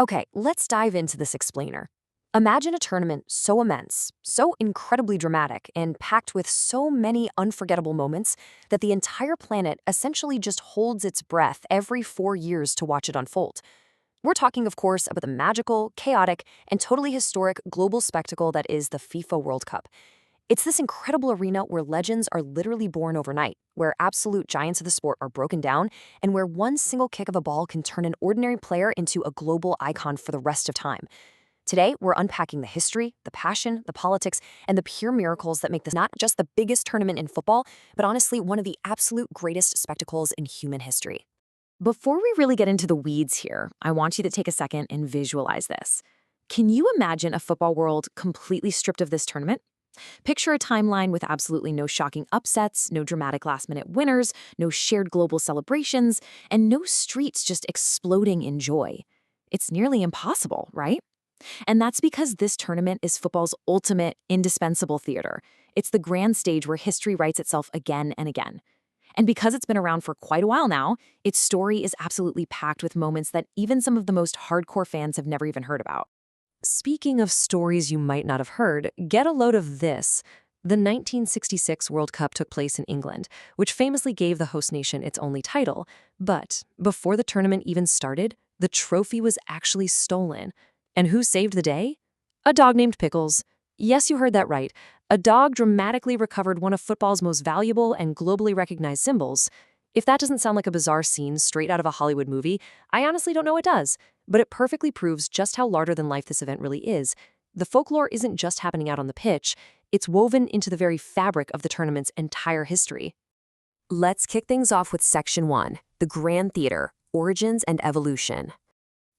Okay, let's dive into this explainer. Imagine a tournament so immense, so incredibly dramatic, and packed with so many unforgettable moments that the entire planet essentially just holds its breath every 4 years to watch it unfold. We're talking, of course, about the magical, chaotic, and totally historic global spectacle that is the FIFA World Cup. It's this incredible arena where legends are literally born overnight, where absolute giants of the sport are broken down, and where one single kick of a ball can turn an ordinary player into a global icon for the rest of time. Today, we're unpacking the history, the passion, the politics, and the pure miracles that make this not just the biggest tournament in football, but honestly one of the absolute greatest spectacles in human history. Before we really get into the weeds here, I want you to take a second and visualize this. Can you imagine a football world completely stripped of this tournament? Picture a timeline with absolutely no shocking upsets, no dramatic last-minute winners, no shared global celebrations, and no streets just exploding in joy. It's nearly impossible, right? And that's because this tournament is football's ultimate, indispensable theater. It's the grand stage where history writes itself again and again. And because it's been around for quite a while now, its story is absolutely packed with moments that even some of the most hardcore fans have never even heard about. Speaking of stories you might not have heard, get a load of this. The 1966 World Cup took place in England, which famously gave the host nation its only title. But before the tournament even started, the trophy was actually stolen. And who saved the day? A dog named Pickles. Yes, you heard that right. A dog dramatically recovered one of football's most valuable and globally recognized symbols. If that doesn't sound like a bizarre scene straight out of a Hollywood movie, I honestly don't know what does. But it perfectly proves just how larger-than-life this event really is. The folklore isn't just happening out on the pitch, it's woven into the very fabric of the tournament's entire history. Let's kick things off with Section 1, the Grand Theater, Origins and Evolution.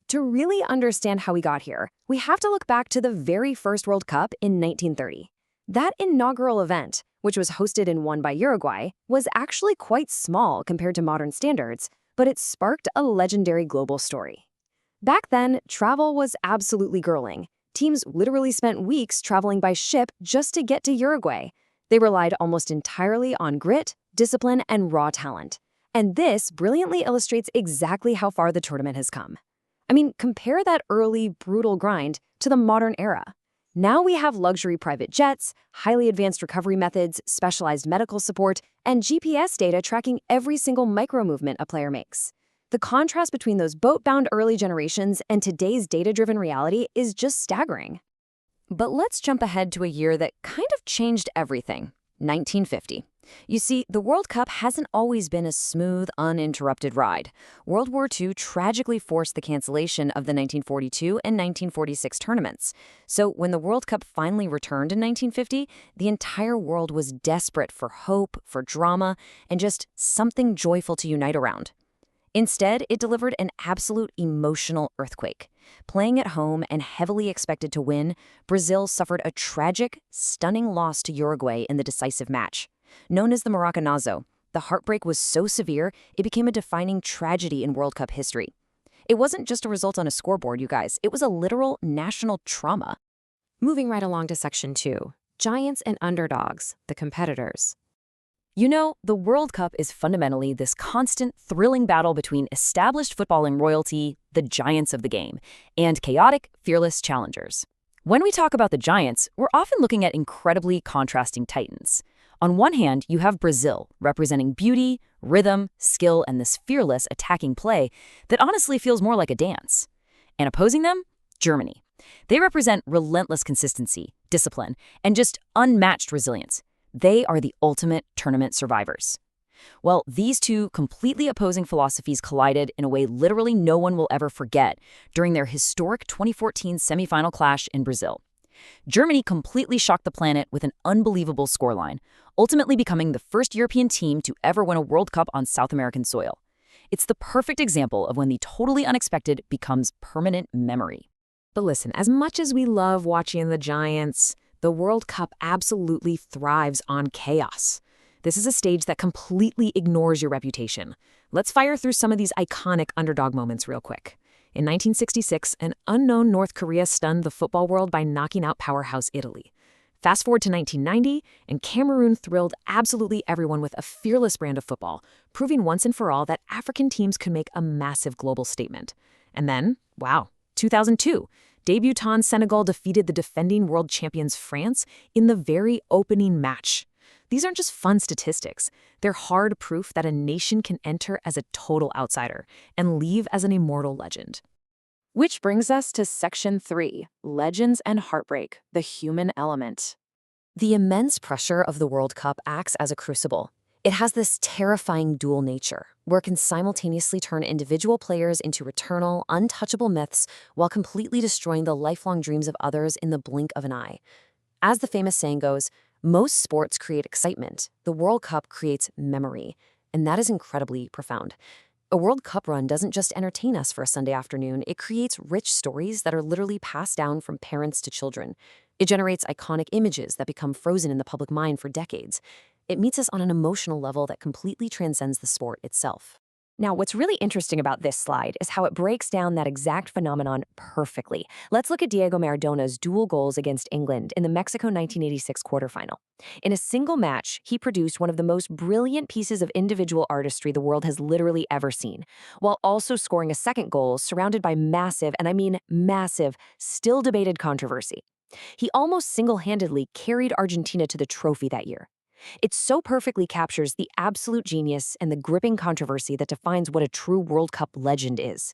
To really understand how we got here, we have to look back to the very first World Cup in 1930. That inaugural event, which was hosted and won by Uruguay, was actually quite small compared to modern standards, but it sparked a legendary global story. Back then, travel was absolutely grueling. Teams literally spent weeks traveling by ship just to get to Uruguay. They relied almost entirely on grit, discipline, and raw talent. And this brilliantly illustrates exactly how far the tournament has come. I mean, compare that early, brutal grind to the modern era. Now we have luxury private jets, highly advanced recovery methods, specialized medical support, and GPS data tracking every single micro-movement a player makes. The contrast between those boat-bound early generations and today's data-driven reality is just staggering. But let's jump ahead to a year that kind of changed everything, 1950. You see, the World Cup hasn't always been a smooth, uninterrupted ride. World War II tragically forced the cancellation of the 1942 and 1946 tournaments. So when the World Cup finally returned in 1950, the entire world was desperate for hope, for drama, and just something joyful to unite around. Instead, it delivered an absolute emotional earthquake. Playing at home and heavily expected to win, Brazil suffered a tragic, stunning loss to Uruguay in the decisive match. Known as the Maracanazo, the heartbreak was so severe, it became a defining tragedy in World Cup history. It wasn't just a result on a scoreboard, you guys. It was a literal national trauma. Moving right along to Section 2, Giants and Underdogs, the competitors. You know, the World Cup is fundamentally this constant, thrilling battle between established footballing royalty, the giants of the game, and chaotic, fearless challengers. When we talk about the giants, we're often looking at incredibly contrasting titans. On one hand, you have Brazil, representing beauty, rhythm, skill, and this fearless attacking play that honestly feels more like a dance. And opposing them, Germany. They represent relentless consistency, discipline, and just unmatched resilience. They are the ultimate tournament survivors. Well, these two completely opposing philosophies collided in a way literally no one will ever forget during their historic 2014 semifinal clash in Brazil. Germany completely shocked the planet with an unbelievable scoreline, ultimately becoming the first European team to ever win a World Cup on South American soil. It's the perfect example of when the totally unexpected becomes permanent memory. But listen, as much as we love watching the giants, the World Cup absolutely thrives on chaos. This is a stage that completely ignores your reputation. Let's fire through some of these iconic underdog moments real quick. In 1966, an unknown North Korea stunned the football world by knocking out powerhouse Italy. Fast forward to 1990, and Cameroon thrilled absolutely everyone with a fearless brand of football, proving once and for all that African teams could make a massive global statement. And then, wow, 2002, debutant Senegal defeated the defending world champions France in the very opening match. These aren't just fun statistics. They're hard proof that a nation can enter as a total outsider and leave as an immortal legend. Which brings us to Section 3, Legends and Heartbreak, the Human Element. The immense pressure of the World Cup acts as a crucible. It has this terrifying dual nature, where it can simultaneously turn individual players into eternal, untouchable myths while completely destroying the lifelong dreams of others in the blink of an eye. As the famous saying goes, most sports create excitement. The World Cup creates memory, and that is incredibly profound. A World Cup run doesn't just entertain us for a Sunday afternoon, it creates rich stories that are literally passed down from parents to children. It generates iconic images that become frozen in the public mind for decades. It meets us on an emotional level that completely transcends the sport itself. Now, what's really interesting about this slide is how it breaks down that exact phenomenon perfectly. Let's look at Diego Maradona's dual goals against England in the Mexico 1986 quarterfinal. In a single match, he produced one of the most brilliant pieces of individual artistry the world has literally ever seen, while also scoring a second goal surrounded by massive, and I mean massive, still debated controversy. He almost single-handedly carried Argentina to the trophy that year. It so perfectly captures the absolute genius and the gripping controversy that defines what a true World Cup legend is.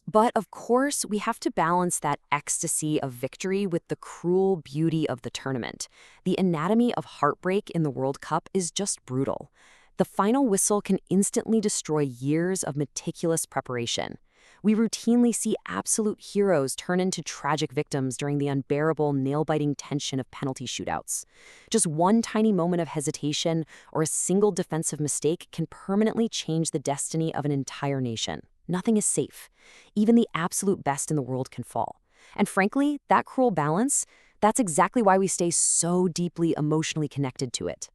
But of course, we have to balance that ecstasy of victory with the cruel beauty of the tournament. The anatomy of heartbreak in the World Cup is just brutal. The final whistle can instantly destroy years of meticulous preparation. We routinely see absolute heroes turn into tragic victims during the unbearable, nail-biting tension of penalty shootouts. Just one tiny moment of hesitation or a single defensive mistake can permanently change the destiny of an entire nation. Nothing is safe. Even the absolute best in the world can fall. And frankly, that cruel balance, that's exactly why we stay so deeply emotionally connected to it.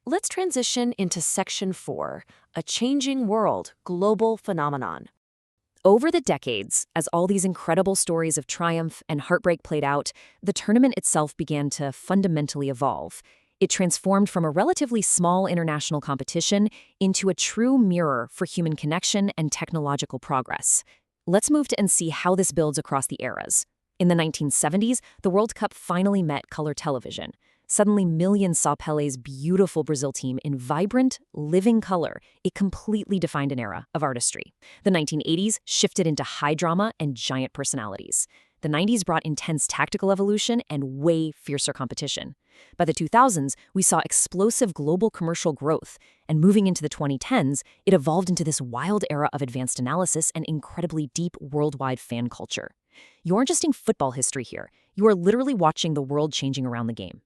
Let's transition into Section 4, a changing world, global phenomenon. Over the decades, as all these incredible stories of triumph and heartbreak played out, the tournament itself began to fundamentally evolve. It transformed from a relatively small international competition into a true mirror for human connection and technological progress. Let's move to and see how this builds across the eras. In the 1970s, the World Cup finally met color television. Suddenly, millions saw Pelé's beautiful Brazil team in vibrant, living color. It completely defined an era of artistry. The 1980s shifted into high drama and giant personalities. The 90s brought intense tactical evolution and way fiercer competition. By the 2000s, we saw explosive global commercial growth, and moving into the 2010s, it evolved into this wild era of advanced analysis and incredibly deep worldwide fan culture. You aren't just in football history here. You are literally watching the world changing around the game.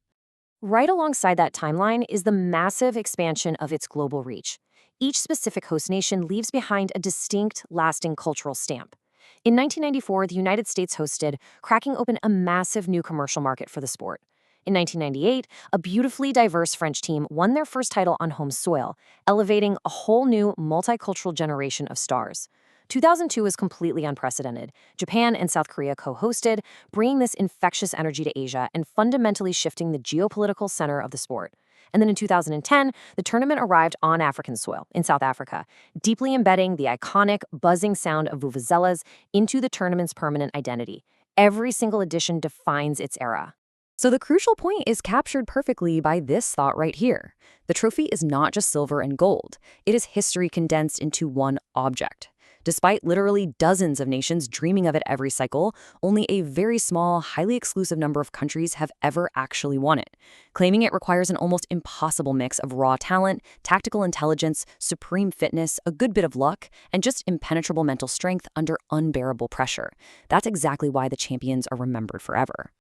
Right alongside that timeline is the massive expansion of its global reach. Each specific host nation leaves behind a distinct, lasting cultural stamp. In 1994, the United States hosted, cracking open a massive new commercial market for the sport. In 1998, a beautifully diverse French team won their first title on home soil, elevating a whole new multicultural generation of stars. 2002 was completely unprecedented. Japan and South Korea co-hosted, bringing this infectious energy to Asia and fundamentally shifting the geopolitical center of the sport. And then in 2010, the tournament arrived on African soil, in South Africa, deeply embedding the iconic, buzzing sound of vuvuzelas into the tournament's permanent identity. Every single edition defines its era. So the crucial point is captured perfectly by this thought right here. The trophy is not just silver and gold. It is history condensed into one object. Despite literally dozens of nations dreaming of it every cycle, only a very small, highly exclusive number of countries have ever actually won it. Claiming it requires an almost impossible mix of raw talent, tactical intelligence, supreme fitness, a good bit of luck, and just impenetrable mental strength under unbearable pressure. That's exactly why the champions are remembered forever.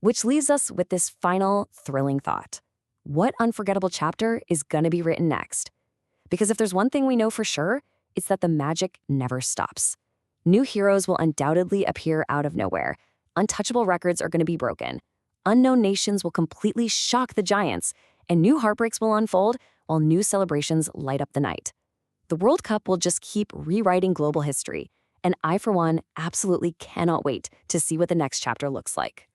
Which leaves us with this final, thrilling thought. What unforgettable chapter is gonna be written next? Because if there's one thing we know for sure, it's that the magic never stops. New heroes will undoubtedly appear out of nowhere. Untouchable records are going to be broken. Unknown nations will completely shock the giants, and new heartbreaks will unfold while new celebrations light up the night. The World Cup will just keep rewriting global history, and I, for one, absolutely cannot wait to see what the next chapter looks like.